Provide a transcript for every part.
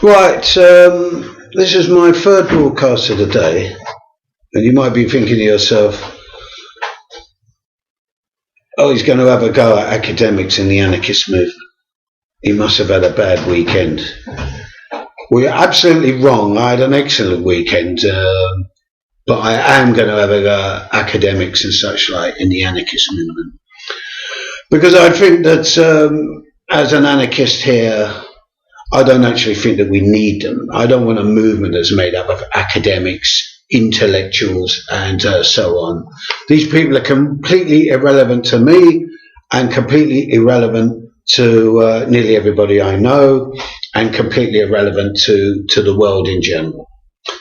Right, this is my third broadcast of the day, and you might be thinking to yourself, oh, he's going to have a go at academics in the anarchist movement. He must have had a bad weekend. Well, you're absolutely wrong. I had an excellent weekend, but I am going to have a go at academics and such like in the anarchist movement. Because I think that as an anarchist here, I don't actually think that we need them. I don't want a movement that's made up of academics, intellectuals, and so on. These people are completely irrelevant to me and completely irrelevant to nearly everybody I know and completely irrelevant to the world in general.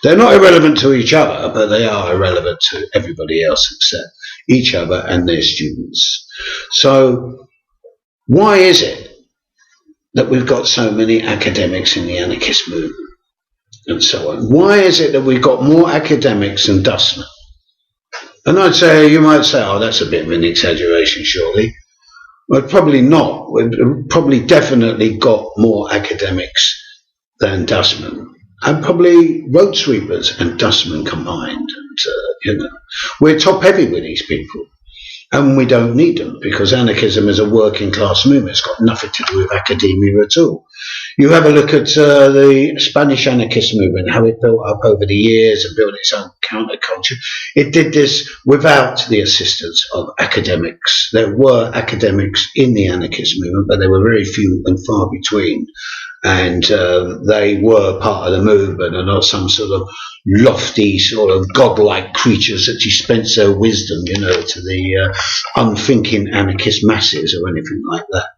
They're not irrelevant to each other, but they are irrelevant to everybody else except each other and their students. So why is it that we've got so many academics in the anarchist movement and so on? Why is it that we've got more academics than dustmen? And you might say, oh, that's a bit of an exaggeration, surely. Well, probably not. We've probably definitely got more academics than dustmen, and probably road sweepers and dustmen combined. And, we're top heavy with these people. And we don't need them because anarchism is a working class movement. It's got nothing to do with academia at all. You have a look at the Spanish anarchist movement, how it built up over the years and built its own counterculture. It did this without the assistance of academics. There were academics in the anarchist movement, but they were very few and far between. And they were part of the movement and not some sort of lofty sort of godlike creatures that dispense their wisdom, to the unthinking anarchist masses or anything like that.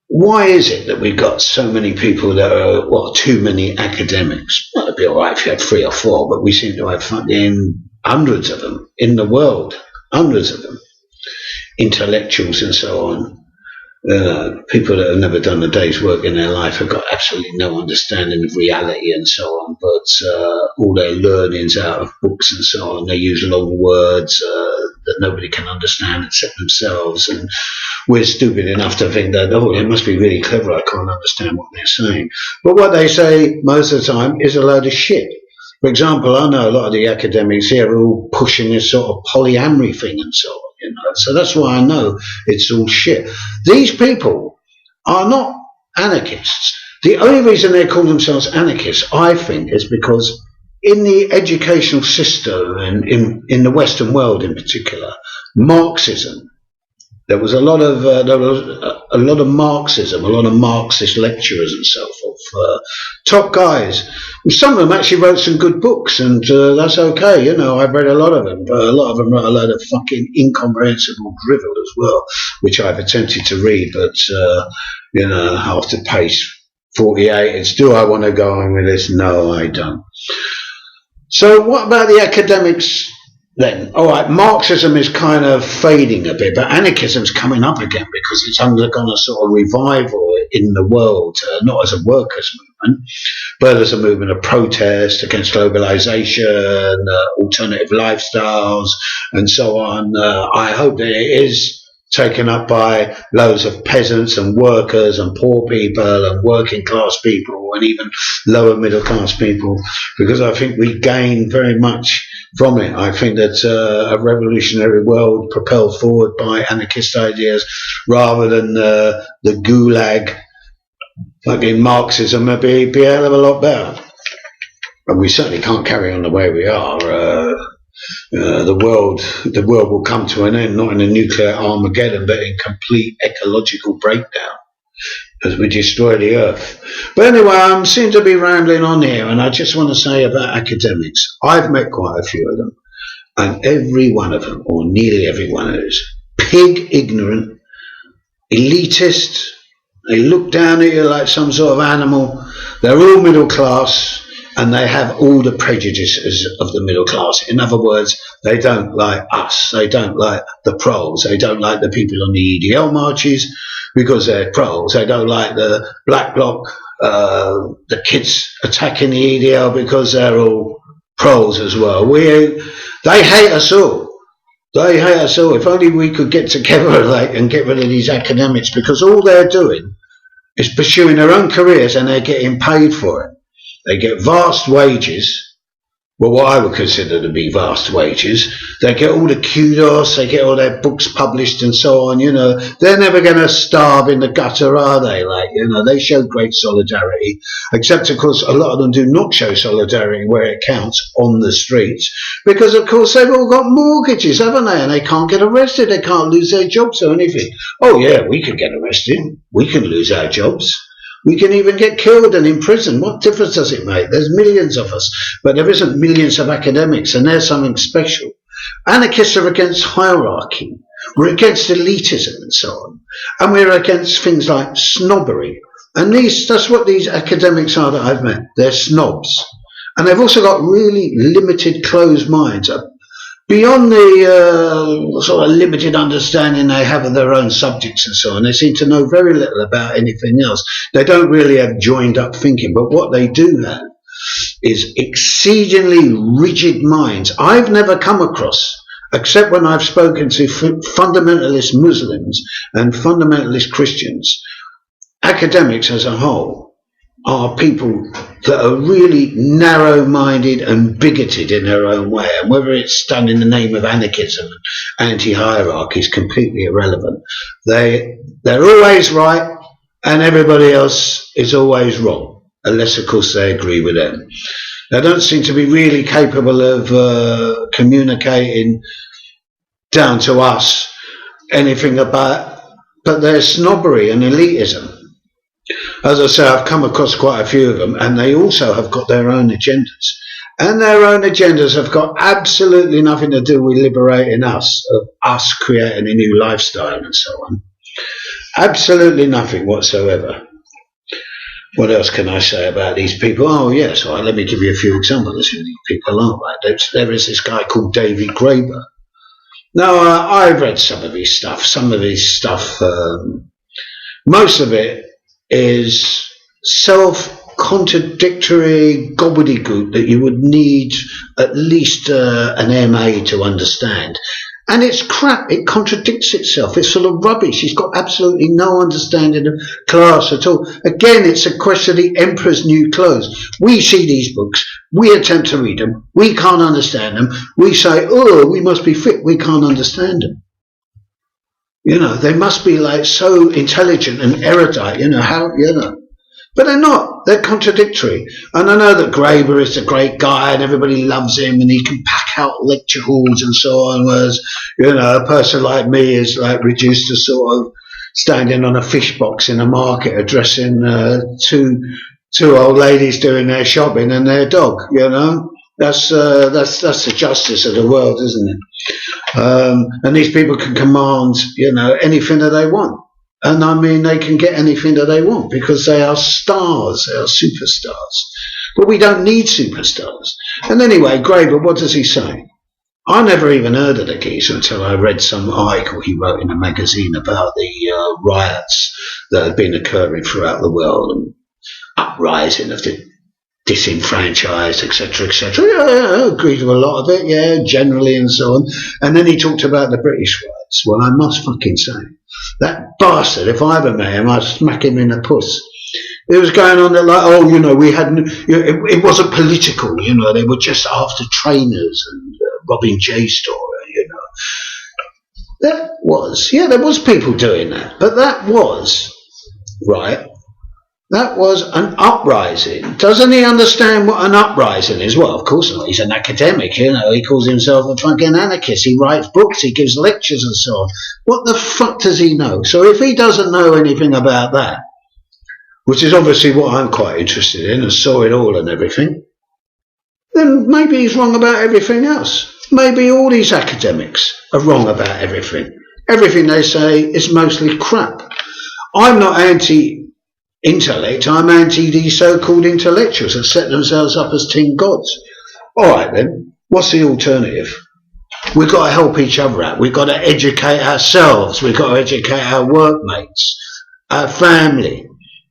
Why is it that we've got so many people that are, too many academics? Well, it'd be all right if you had 3 or 4, but we seem to have fucking hundreds of them in the world, hundreds of them, intellectuals and so on. People that have never done a day's work in their life have got absolutely no understanding of reality and so on, but all their learnings out of books and so on, they use long words that nobody can understand except themselves, and we're stupid enough to think that, it must be really clever, I can't understand what they're saying. But what they say most of the time is a load of shit. For example, I know a lot of the academics here are all pushing this sort of polyamory thing and so on. So that's why I know it's all shit. These people are not anarchists. The only reason they call themselves anarchists, I think, is because in the educational system and in the Western world in particular, Marxism, there was a lot of Marxism, a lot of Marxist lecturers and so forth, top guys. Some of them actually wrote some good books, and that's okay. I've read a lot of them, but a lot of them wrote a load of fucking incomprehensible drivel as well, which I've attempted to read, but after page 48, it's do I want to go on with this? No, I don't. So what about the academics? Then, all right, Marxism is kind of fading a bit, but anarchism's coming up again because it's undergone a sort of revival in the world, not as a workers' movement, but as a movement of protest against globalization, alternative lifestyles, and so on. I hope that it is taken up by loads of peasants and workers and poor people and working class people and even lower middle class people, because I think we gain very much from it. I think that a revolutionary world propelled forward by anarchist ideas rather than the gulag fucking Marxism would be a hell of a lot better. And we certainly can't carry on the way we are. The world will come to an end, not in a nuclear Armageddon, but in complete ecological breakdown as we destroy the earth. But anyway, I seem to be rambling on here, and I just want to say about academics. I've met quite a few of them, and every one of them, or nearly every one of them, is pig ignorant, elitist. They look down at you like some sort of animal. They're all middle class, and they have all the prejudices of the middle class. In other words, they don't like us. They don't like the proles. They don't like the people on the EDL marches because they're proles. They don't like the black bloc, the kids attacking the EDL because they're all proles as well. They hate us all. They hate us all. If only we could get together and get rid of these academics, because all they're doing is pursuing their own careers and they're getting paid for it. They get vast wages. Well, what I would consider to be vast wages. They get all the kudos, they get all their books published and so on, They're never going to starve in the gutter, are they? They show great solidarity, except, of course, a lot of them do not show solidarity where it counts on the streets, because, of course, they've all got mortgages, haven't they? And they can't get arrested, they can't lose their jobs or anything. Oh, yeah, we could get arrested, we can lose our jobs. We can even get killed and imprisoned. What difference does it make? There's millions of us, but there isn't millions of academics, and there's something special. Anarchists are against hierarchy. We're against elitism and so on. And we're against things like snobbery. And that's what these academics are that I've met. They're snobs. And they've also got really limited, closed minds. Beyond the sort of limited understanding they have of their own subjects and so on, they seem to know very little about anything else. They don't really have joined up thinking, but what they do have is exceedingly rigid minds. I've never come across, except when I've spoken to fundamentalist Muslims and fundamentalist Christians, academics as a whole are people that are really narrow-minded and bigoted in their own way, and whether it's done in the name of anarchism and anti-hierarchy is completely irrelevant. They're always right, and everybody else is always wrong, unless, of course, they agree with them. They don't seem to be really capable of communicating down to us anything about, but their snobbery and elitism. As I say, I've come across quite a few of them, and they also have got their own agendas. And their own agendas have got absolutely nothing to do with liberating us, of us creating a new lifestyle and so on. Absolutely nothing whatsoever. What else can I say about these people? Oh, yes, right, let me give you a few examples of who these people are. Right? There is this guy called David Graeber. Now, I've read some of his stuff. Most of it is self-contradictory gobbledygook that you would need at least an MA to understand. And it's crap. It contradicts itself. It's full of rubbish. He's got absolutely no understanding of class at all. Again, it's a question of the emperor's new clothes. We see these books. We attempt to read them. We can't understand them. We say, oh, we must be fit. We can't understand them. They must be like so intelligent and erudite, But they're not. They're contradictory. And I know that Graeber is a great guy and everybody loves him and he can pack out lecture halls and so on, whereas, a person like me is like reduced to sort of standing on a fish box in a market addressing two old ladies doing their shopping and their dog, That's the justice of the world, isn't it? And these people can command, anything that they want. And I mean, they can get anything that they want because they are stars, they are superstars. But we don't need superstars. And anyway, Graeber, what does he say? I never even heard of the geezer until I read some article he wrote in a magazine about the riots that had been occurring throughout the world and uprising of the disenfranchised, etc., etc. Yeah, I agreed with a lot of it, yeah, generally and so on. And then he talked about the British riots. Well, I must fucking say, that bastard, if I ever met him, I'd smack him in the puss. It was going on that, like, we hadn't, it wasn't political, they were just after trainers and robbing JSTOR, There was people doing that, but that was, right, that was an uprising. Doesn't he understand what an uprising is? Well, of course not. He's an academic, he calls himself a fucking anarchist. He writes books, he gives lectures and so on. What the fuck does he know? So if he doesn't know anything about that, which is obviously what I'm quite interested in and saw it all and everything, then maybe he's wrong about everything else. Maybe all these academics are wrong about everything. Everything they say is mostly crap. I'm not anti-intellect, I'm anti these so-called intellectuals that set themselves up as teen gods. All right then, what's the alternative? We've got to help each other out. We've got to educate ourselves. We've got to educate our workmates, our family,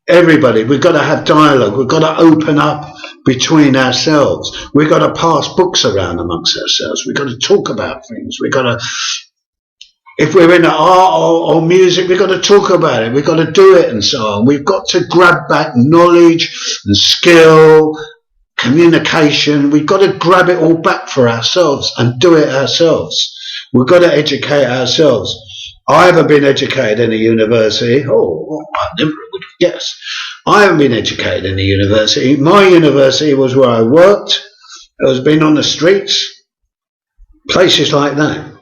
everybody. We've got to have dialogue. We've got to open up between ourselves. We've got to pass books around amongst ourselves. We've got to talk about things. We've got to If we're in art or music, we've got to talk about it. We've got to do it and so on. We've got to grab back knowledge and skill, communication. We've got to grab it all back for ourselves and do it ourselves. We've got to educate ourselves. I haven't been educated in a university. I never would have guessed. I haven't been educated in a university. My university was where I worked. I was been on the streets, places like that.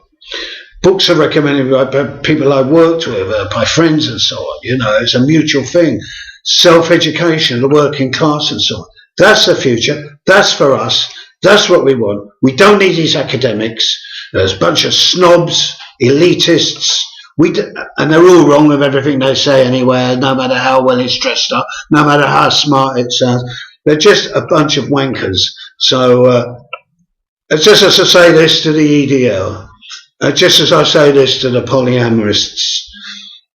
Books are recommended by people I worked with, by friends and so on. You know, it's a mutual thing. Self-education, the working class and so on. That's the future. That's for us. That's what we want. We don't need these academics. There's a bunch of snobs, elitists. And they're all wrong with everything they say anyway, no matter how well it's dressed up, no matter how smart it sounds. They're just a bunch of wankers. So, just as I say this to the EDL, just as I say this to the polyamorists,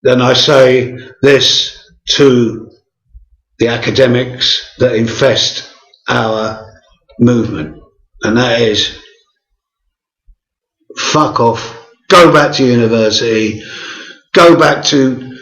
then I say this to the academics that infest our movement, and that is, fuck off, go back to university, go back to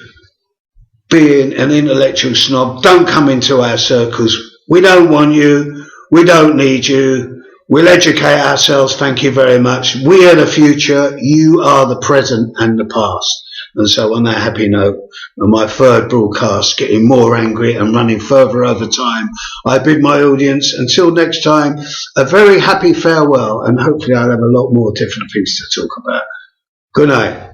being an intellectual snob, don't come into our circles, we don't want you, we don't need you, we'll educate ourselves, thank you very much, we are the future, you are the present and the past. And so on that happy note, on my third broadcast, getting more angry and running further over time, I bid my audience, until next time, a very happy farewell, and hopefully I'll have a lot more different things to talk about. Good night.